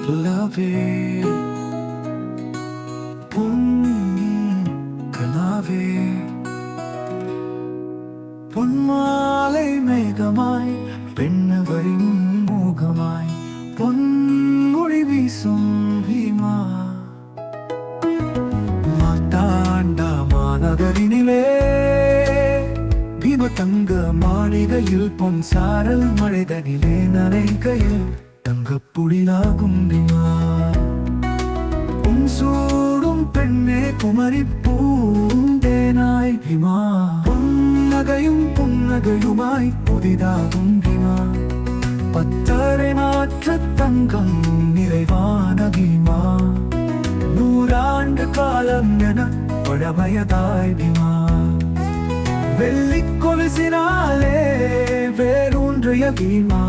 நிலவே பொன் கனாவே பொன்மாலை மேகமாய் பெண்ணவரின் மோகமாய் பொன்மொழி வீசும் பீமா மாத்தாண்டா மாநகரினிலே பீம தங்க மாளிகையில் பொன் சாரல் மழைதனிலே நனைகையில் தங்கப்புடிலாகும் பீமா சூடும் பெண்ணே குமரி பூந்தேனாய் பீமா புன்னகையும் புன்னகையுமாய் புதிதாகும் பீமா பத்தரை மாற்ற தங்கம் நிறைவான பீமா நூறாண்டு காலம் என பழமையதாய் பீமா வெள்ளி கொலுசினாலே வேரூன்றிய பீமா